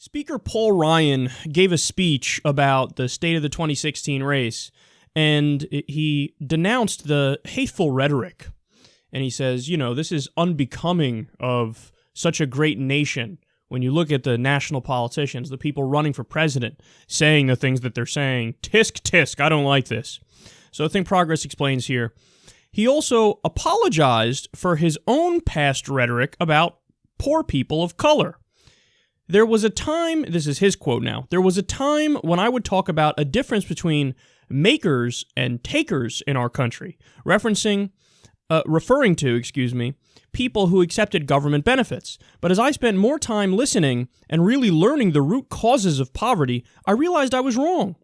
Speaker Paul Ryan gave a speech about the state of the 2016 race, and he denounced the hateful rhetoric. And he says, this is unbecoming of such a great nation. When you look at the national politicians, the people running for president, saying the things that they're saying, tisk, tisk, I don't like this. So I think Progress explains here. He also apologized for his own past rhetoric about poor people of color. There was a time, this is his quote now, there was a time when I would talk about a difference between makers and takers in our country, referring to people who accepted government benefits. But as I spent more time listening and really learning the root causes of poverty, I realized I was wrong.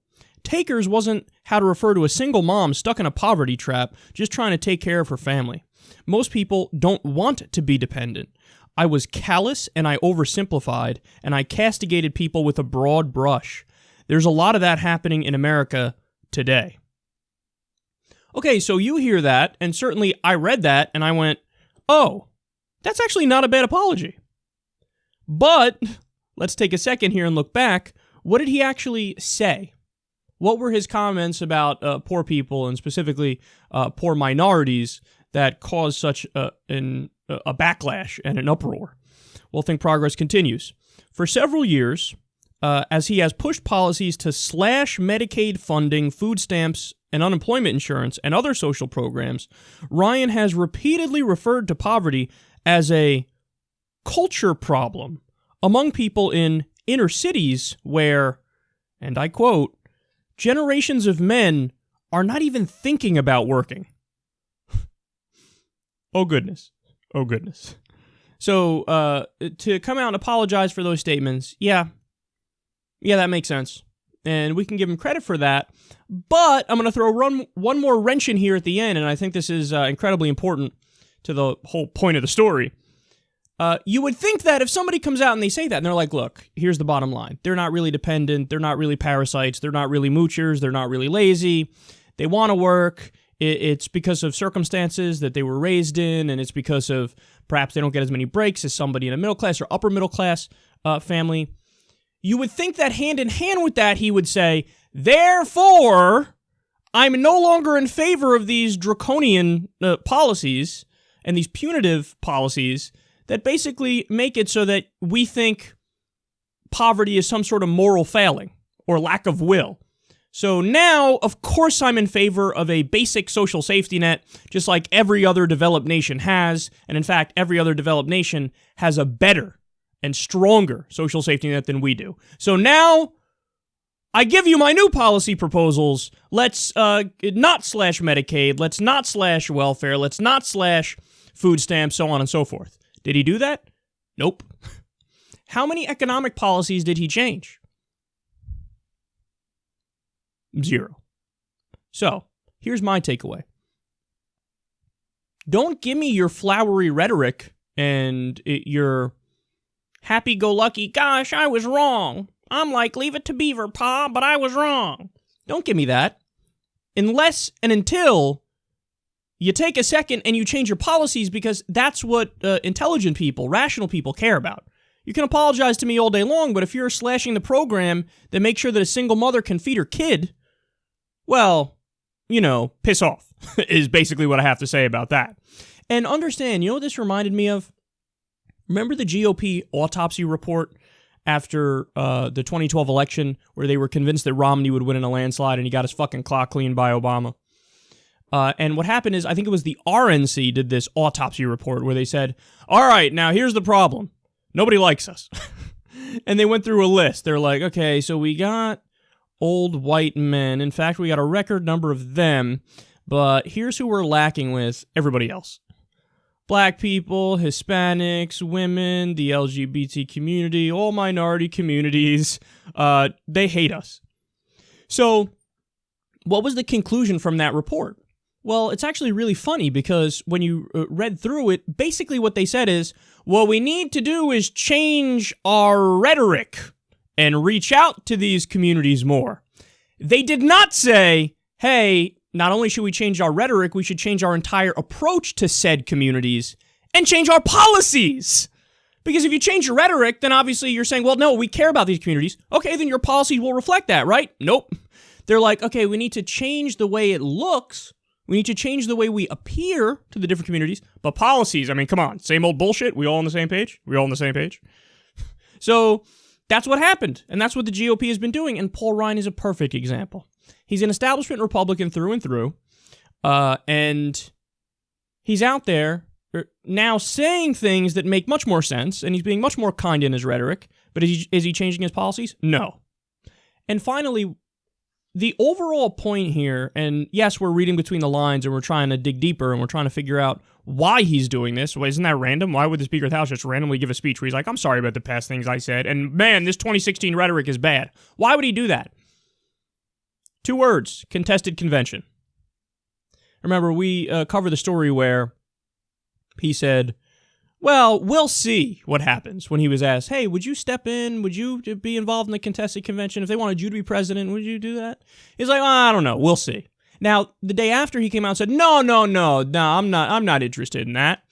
Takers wasn't how to refer to a single mom stuck in a poverty trap just trying to take care of her family. Most people don't want to be dependent. I was callous and I oversimplified, and I castigated people with a broad brush. There's a lot of that happening in America today. Okay, so you hear that, and certainly I read that, and I went, oh, that's actually not a bad apology. But let's take a second here and look back. What did he actually say? What were his comments about poor people, and specifically poor minorities, that caused such a backlash and an uproar? Well, Think Progress continues. For several years, as he has pushed policies to slash Medicaid funding, food stamps, and unemployment insurance, and other social programs, Ryan has repeatedly referred to poverty as a culture problem among people in inner cities where, and I quote, generations of men are not even thinking about working. Oh, goodness. Oh, goodness. So, to come out and apologize for those statements, yeah, that makes sense. And we can give him credit for that. But I'm going to throw one more wrench in here at the end, and I think this is incredibly important to the whole point of the story. You would think that if somebody comes out and they say that, and they're like, look, here's the bottom line. They're not really dependent. They're not really parasites. They're not really moochers. They're not really lazy. They want to work. It's because of circumstances that they were raised in, and it's because of perhaps they don't get as many breaks as somebody in a middle class or upper middle class family. You would think that hand in hand with that, he would say, therefore, I'm no longer in favor of these draconian policies and these punitive policies that basically make it so that we think poverty is some sort of moral failing or lack of will. So now, of course, I'm in favor of a basic social safety net, just like every other developed nation has. And in fact, every other developed nation has a better and stronger social safety net than we do. So now, I give you my new policy proposals. Let's not slash Medicaid. Let's not slash welfare. Let's not slash food stamps, so on and so forth. Did he do that? Nope. How many economic policies did he change? 0. So, here's my takeaway. Don't give me your flowery rhetoric and your happy-go-lucky, gosh, I was wrong. I'm like, leave it to Beaver, Pa, but I was wrong. Don't give me that. Unless and until you take a second and you change your policies, because that's what intelligent people, rational people care about. You can apologize to me all day long, but if you're slashing the program that makes sure that a single mother can feed her kid, well, piss off is basically what I have to say about that. And understand, what this reminded me of? Remember the GOP autopsy report after the 2012 election where they were convinced that Romney would win in a landslide and he got his fucking clock cleaned by Obama? And what happened is, I think it was the RNC did this autopsy report where they said, all right, now here's the problem. Nobody likes us. And they went through a list. They're like, okay, so we got old white men. In fact, we got a record number of them. But here's who we're lacking with: everybody else. Black people, Hispanics, women, the LGBT community, all minority communities. They hate us. So what was the conclusion from that report? Well, it's actually really funny because when you read through it, basically what they said is, what we need to do is change our rhetoric and reach out to these communities more. They did not say, hey, not only should we change our rhetoric, we should change our entire approach to said communities and change our policies. Because if you change your rhetoric, then obviously you're saying, well, no, we care about these communities. Okay, then your policies will reflect that, right? Nope. They're like, okay, we need to change the way it looks. We need to change the way we appear to the different communities. But policies, I mean, come on, same old bullshit. We all on the same page? We all on the same page? So that's what happened. And that's what the GOP has been doing. And Paul Ryan is a perfect example. He's an establishment Republican through and through. And he's out there now saying things that make much more sense. And he's being much more kind in his rhetoric. But is he changing his policies? No. And finally, the overall point here, and yes, we're reading between the lines and we're trying to dig deeper and we're trying to figure out why he's doing this. Well, isn't that random? Why would the Speaker of the House just randomly give a speech where he's like, I'm sorry about the past things I said, and man, this 2016 rhetoric is bad. Why would he do that? 2 words, contested convention. Remember, we covered the story where he said, well, we'll see what happens, when he was asked, hey, would you step in? Would you be involved in the contested convention? If they wanted you to be president, would you do that? He's like, I don't know. We'll see. Now, the day after he came out and said, no, I'm not interested in that.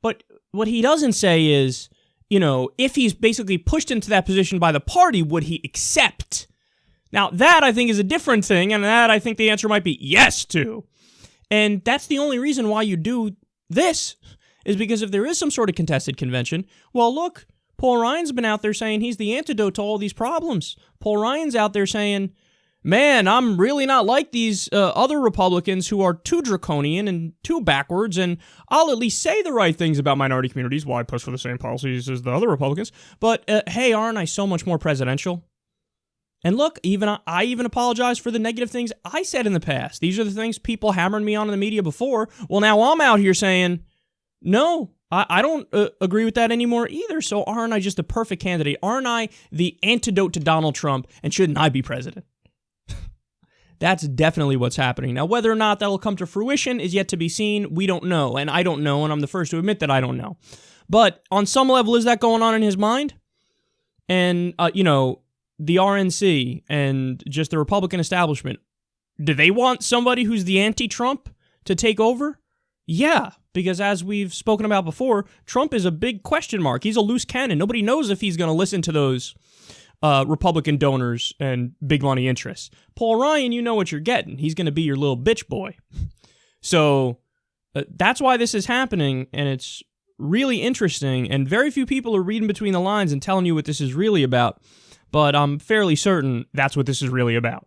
But what he doesn't say is, if he's basically pushed into that position by the party, would he accept? Now, that I think is a different thing, and that I think the answer might be yes to. And that's the only reason why you do this. Is because if there is some sort of contested convention, well, look, Paul Ryan's been out there saying he's the antidote to all these problems. Paul Ryan's out there saying, man, I'm really not like these other Republicans who are too draconian and too backwards, and I'll at least say the right things about minority communities while I push for the same policies as the other Republicans. But, hey, aren't I so much more presidential? And look, I even apologize for the negative things I said in the past. These are the things people hammered me on in the media before. Well, now I'm out here saying, no, I don't agree with that anymore either. So aren't I just a perfect candidate? Aren't I the antidote to Donald Trump? And shouldn't I be president? That's definitely what's happening. Now, whether or not that'll come to fruition is yet to be seen. We don't know. And I don't know. And I'm the first to admit that I don't know. But on some level, is that going on in his mind? And, the RNC and just the Republican establishment, do they want somebody who's the anti-Trump to take over? Yeah, because as we've spoken about before, Trump is a big question mark. He's a loose cannon. Nobody knows if he's going to listen to those Republican donors and big money interests. Paul Ryan, you know what you're getting. He's going to be your little bitch boy. So that's why this is happening, and it's really interesting, and very few people are reading between the lines and telling you what this is really about, but I'm fairly certain that's what this is really about.